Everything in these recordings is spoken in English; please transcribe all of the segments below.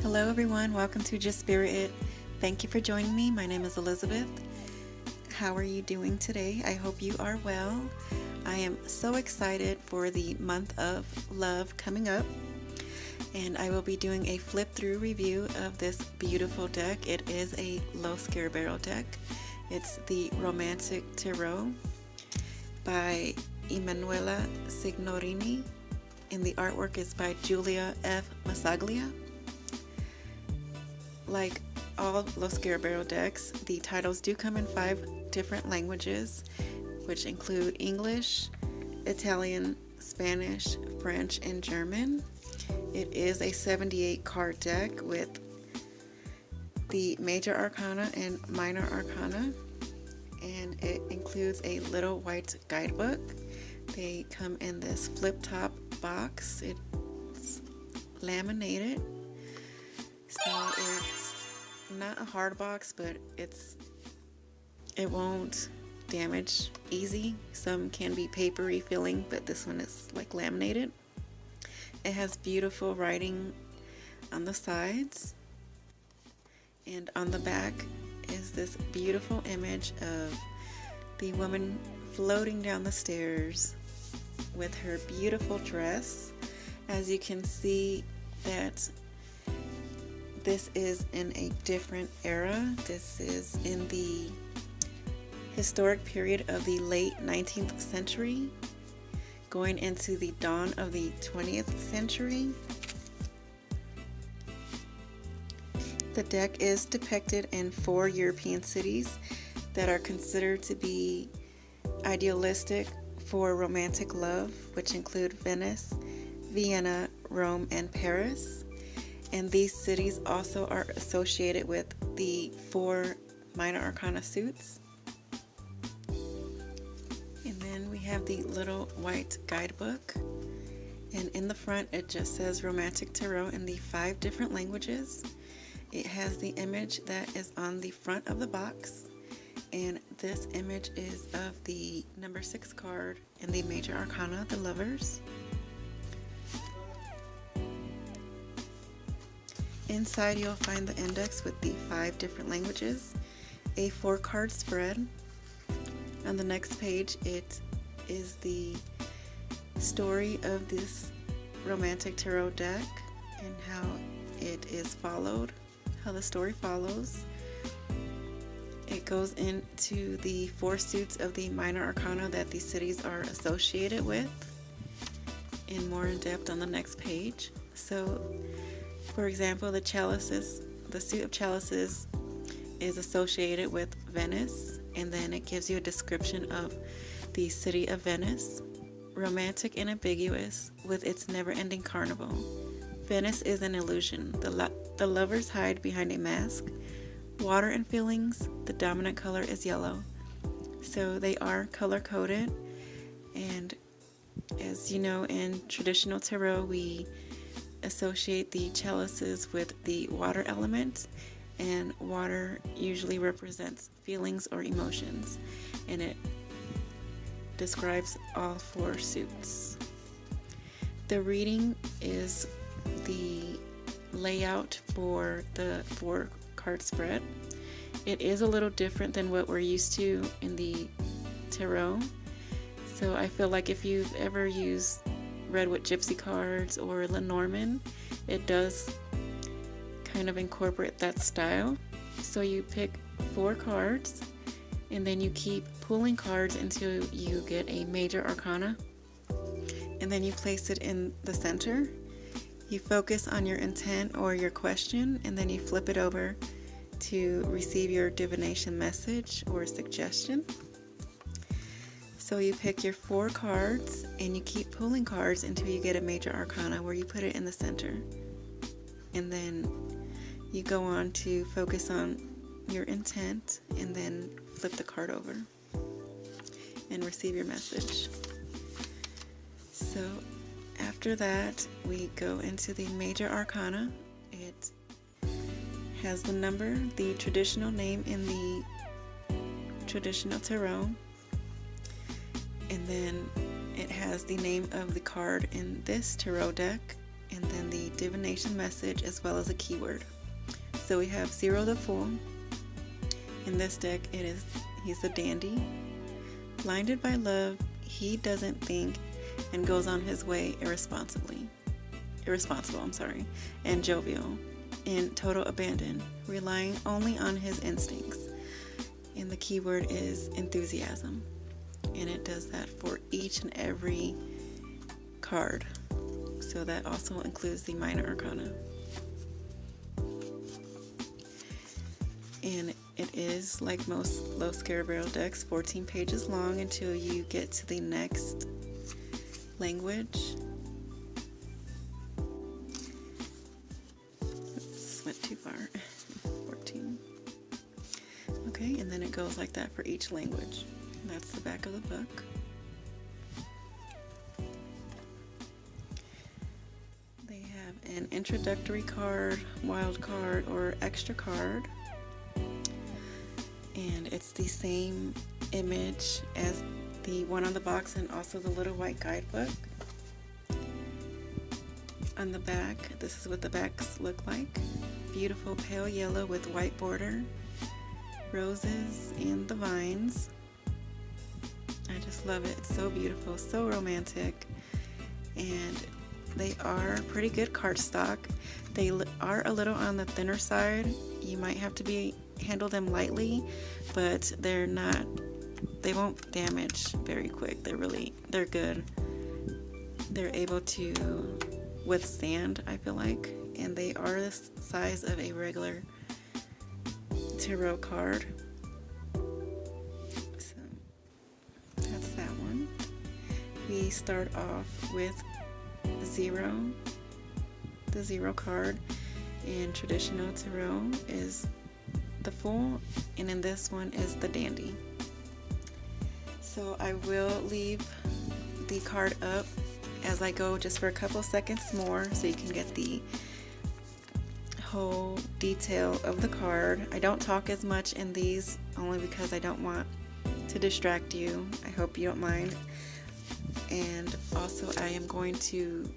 Hello everyone, welcome to Just Spirit It. Thank you for joining me. My name is Elizabeth. How are you doing today? I hope you are well. I am so excited for the month of love coming up, and I will be doing a flip through review of this beautiful deck. It is a low SCARABEO deck. It's the Romantic Tarot by Emanuela Signorini, and the artwork is by Julia F. Masaglia. Like all Los SCARABEO decks, the titles do come in 5 different languages, which include English, Italian, Spanish, French, and German. It is a 78 card deck with the major arcana and minor arcana, and it includes a little white guidebook. They come in this flip top box. It's laminated. So it's not a hard box, but it won't damage easy. Some can be papery feeling, but this one is like laminated. It has beautiful writing on the sides, and on the back is this beautiful image of the woman floating down the stairs with her beautiful dress. As you can see, that this is in a different era. This is in the historic period of the late 19th century, going into the dawn of the 20th century. The deck is depicted in 4 European cities that are considered to be idealistic for romantic love, which include Venice, Vienna, Rome, and Paris. And these cities also are associated with the 4 minor arcana suits. And then we have the little white guidebook. And in the front, it just says Romantic Tarot in the 5 different languages. It has the image that is on the front of the box. And this image is of the number 6 card in the major arcana, the Lovers. Inside, you'll find the index with the 5 different languages, a 4-card spread. On the next page, it is the story of this Romantic Tarot deck and how it is followed, how the story follows. It goes into the 4 suits of the minor arcana that these cities are associated with, and more in depth on the next page. So, for example, the chalices, the suit of chalices is associated with Venice, and then it gives you a description of the city of Venice. Romantic and ambiguous with its never-ending carnival. Venice is an illusion. The lovers hide behind a mask. Water and feelings, the dominant color is yellow. So they are color-coded, and as you know, in traditional tarot, we associate the chalices with the water element, and water usually represents feelings or emotions, and it describes all 4 suits. The reading is the layout for the 4-card spread. It is a little different than what we're used to in the tarot, so I feel like if you've ever read with gypsy cards or Lenormand, it does kind of incorporate that style. So you pick 4 cards, and then you keep pulling cards until you get a major arcana, and then you place it in the center. You focus on your intent or your question, and then you flip it over to receive your divination message or suggestion. So you pick your 4 cards, and you keep pulling cards until you get a major arcana where you put it in the center. And then you go on to focus on your intent, and then flip the card over and receive your message. So after that, we go into the major arcana. It has the number, the traditional name in the traditional tarot, and then it has the name of the card in this tarot deck, and then the divination message, as well as a keyword. So we have Zero the Fool. In this deck, he's a dandy. Blinded by love, he doesn't think and goes on his way irresponsible, and jovial. In total abandon, relying only on his instincts. And the keyword is enthusiasm. And it does that for each and every card. So that also includes the minor arcana. And it is, like most low SCARABEO decks, 14 pages long until you get to the next language. Oops, went too far. 14. Okay, and then it goes like that for each language. And that's the back of the book. They have an introductory card, wild card, or extra card. And it's the same image as the one on the box and also the little white guidebook. On the back, this is what the backs look like. Beautiful pale yellow with white border, roses and the vines. I just love it. It's so beautiful, so romantic, and they are pretty good cardstock. They are a little on the thinner side. You might have to handle them lightly, but they won't damage very quick. They're good. They're able to withstand, I feel like, and they are the size of a regular tarot card. So that's that one. We start off with zero. The zero card in traditional tarot is the Fool, and in this one is the Dandy. So I will leave the card up as I go just for a couple seconds more so you can get the whole detail of the card. I don't talk as much in these only because I don't want to distract you. I hope you don't mind. And also I am going to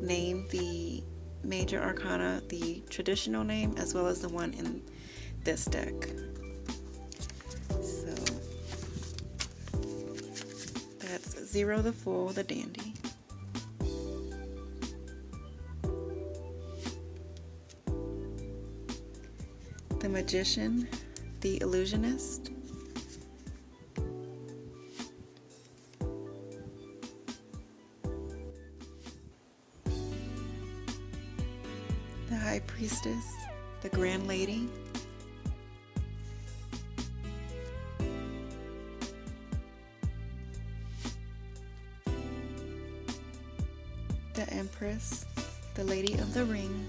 name the major arcana, the traditional name, as well as the one in this deck. So that's Zero the Fool, the Dandy. The Magician, the Illusionist. The High Priestess, the Grand Lady. The Empress, the Lady of the Ring.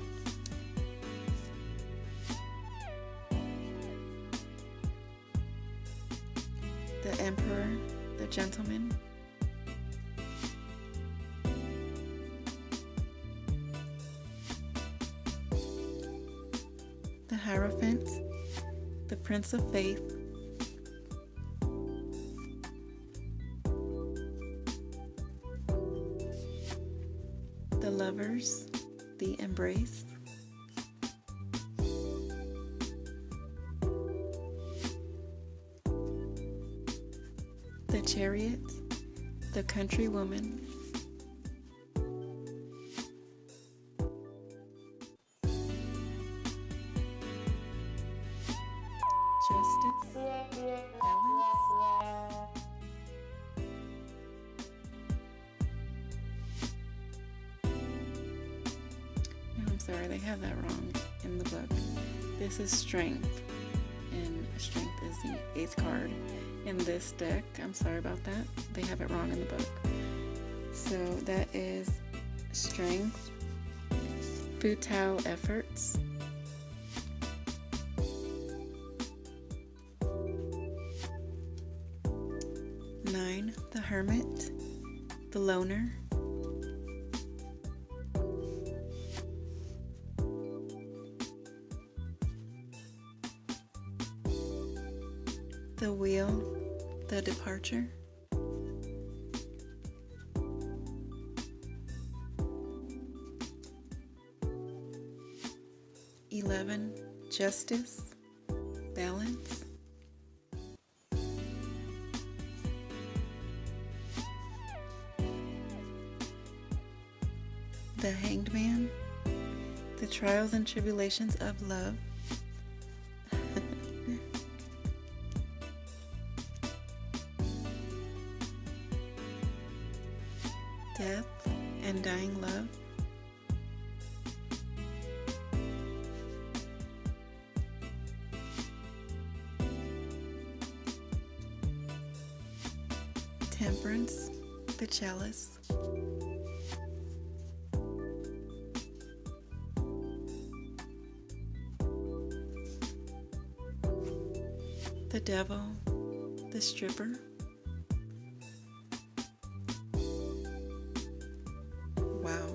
The Emperor, the Gentleman. The Hierophant, the Prince of Faith. The Lovers, the Embrace. The Chariot, the Country Woman. Justice, Balance. No, I'm sorry, they have that wrong in the book. This is Strength, and Strength is the 8th card in this deck. I'm sorry about that. They have it wrong in the book. So that is Strength, Futile Efforts. Nine, the Hermit, the Loner. The Wheel, the Departure. 11, justice, balance. The Hanged Man, the trials and tribulations of love. Death and dying love. Temperance, the Chalice. The Devil, the Stripper. Wow,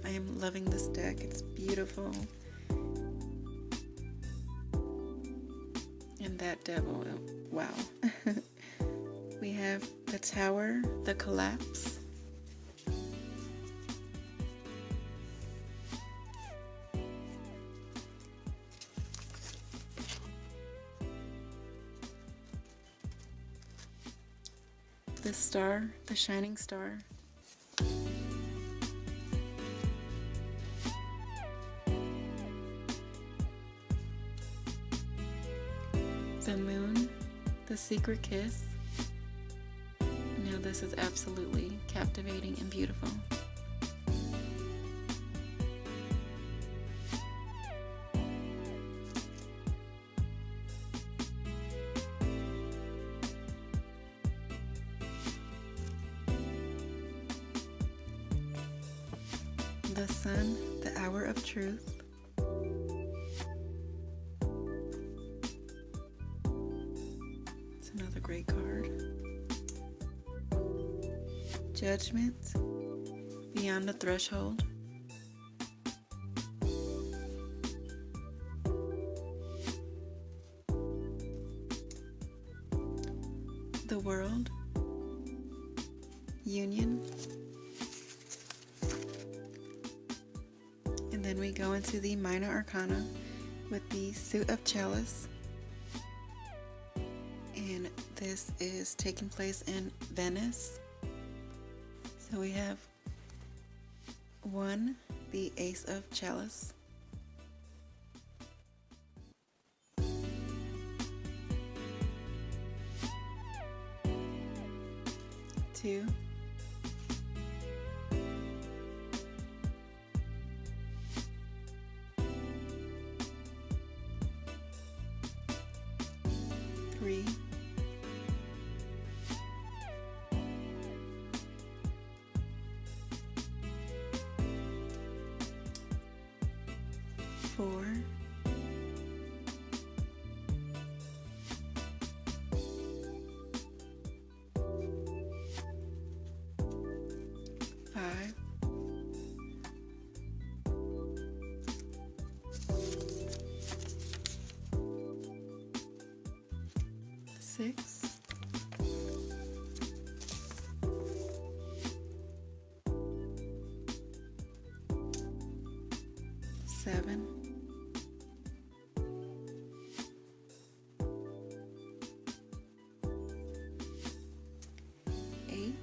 I am loving this deck. It's beautiful. And that devil, wow. We have the Tower, the Collapse. The Star, the Shining Star. The Moon, the Secret Kiss. Now this is absolutely captivating and beautiful. The Sun, the Hour of Truth. It's another great card. Judgment, Beyond the Threshold. The World, Union. And then we go into the Minor Arcana with the Suit of Chalice. And this is taking place in Venice. So we have 1, the Ace of Chalice. 2, 3, 4, 5, 6, 7, 8,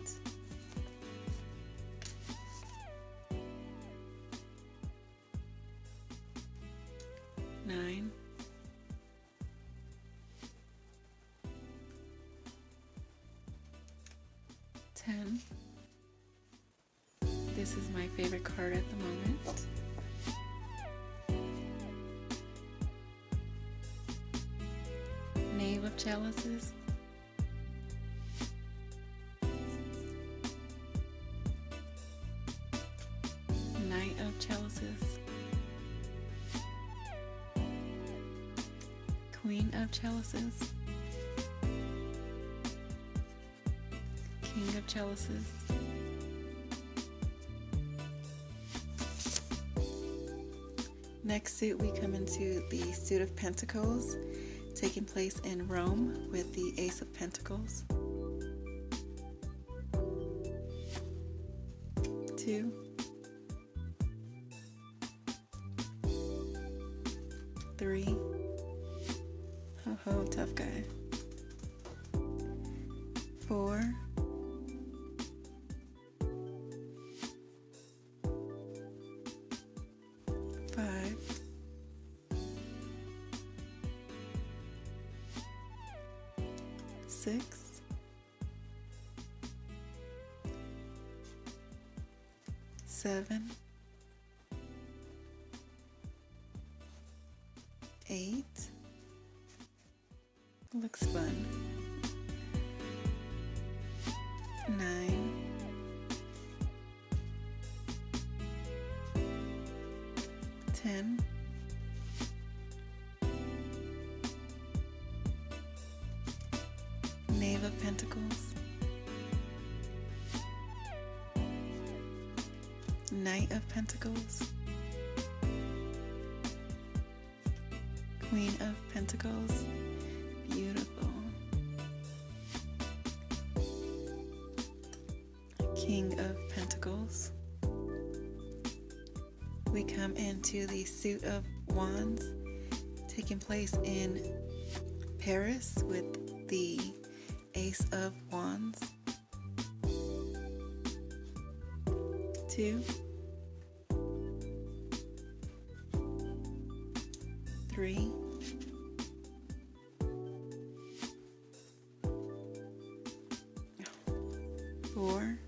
9, 10. This is my favorite card at the moment. Knave of Chalices. Knight of Chalices. Queen of Chalices. King of Chalices. Next suit, we come into the Suit of Pentacles, taking place in Rome with the Ace of Pentacles. 2, 3. Ho ho, tough guy. 4. 5. 6. 7. 8. Looks fun. 9. 10. 9 of Pentacles. Knight of Pentacles. Queen of Pentacles. Beautiful. King of Pentacles. We come into the Suit of Wands, taking place in Paris with the Ace of Wands. 2. 3. 4.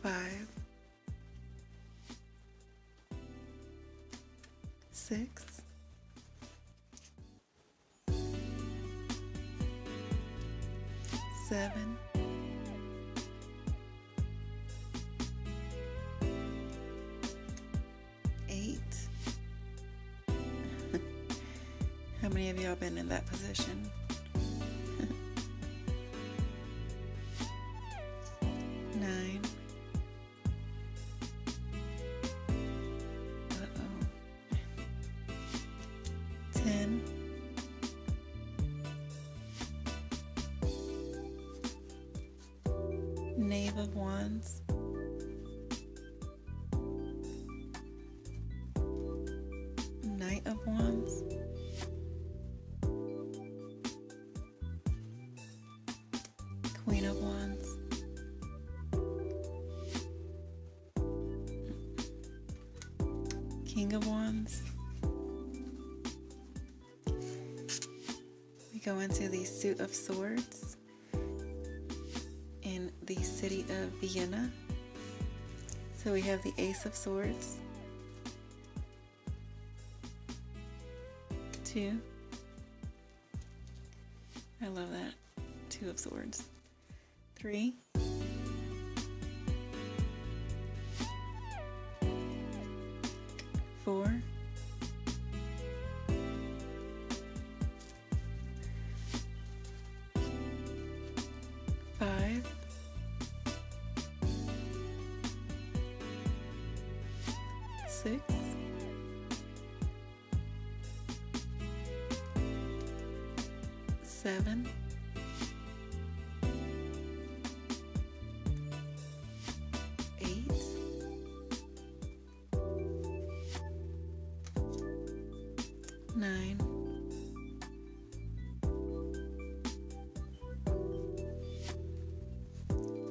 5. 6. 7. 8. How many of y'all been in that position? 9. Uh-oh. 10. 9 of Wands. 9 of Wands. Queen of Wands. King of Wands. We go into the Suit of Swords in the city of Vienna. So we have the Ace of Swords. 2. I love that. 2 of Swords. 3. 4. 5. 6. 7. 8. 9.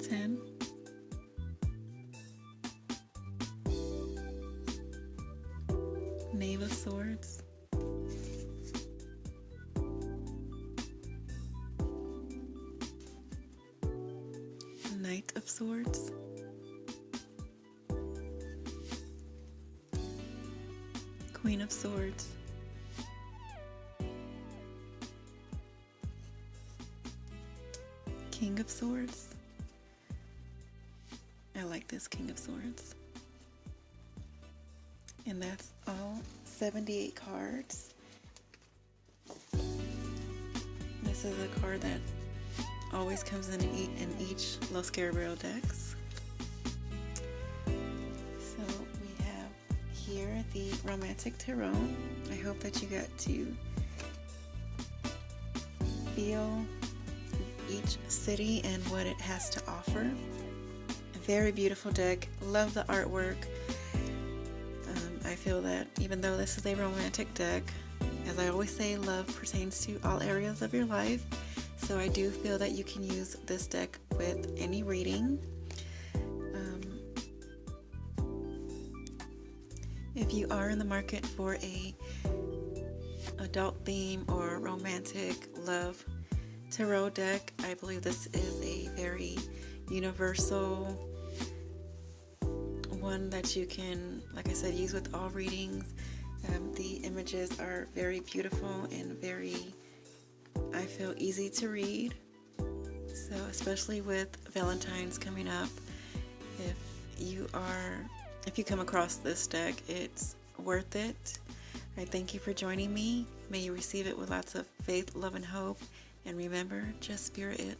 10. 9 of Swords. 9 of Swords. Queen of Swords. King of Swords. I like this King of Swords. And that's all 78 cards. This is a card that always comes in each Los SCARABEO decks. So we have here the Romantic Tarot. I hope that you got to feel each each city and what it has to offer. A very beautiful deck. Love the artwork. I feel that even though this is a romantic deck, as I always say, love pertains to all areas of your life. So I do feel that you can use this deck with any reading. If you are in the market for a adult theme or romantic love tarot deck, I believe this is a very universal one that you can, like I said, use with all readings. The images are very beautiful and very, I feel, easy to read. So especially with Valentine's coming up, if you come across this deck, it's worth it. I thank you for joining me. May you receive it with lots of faith, love, and hope. And remember, just spirit it.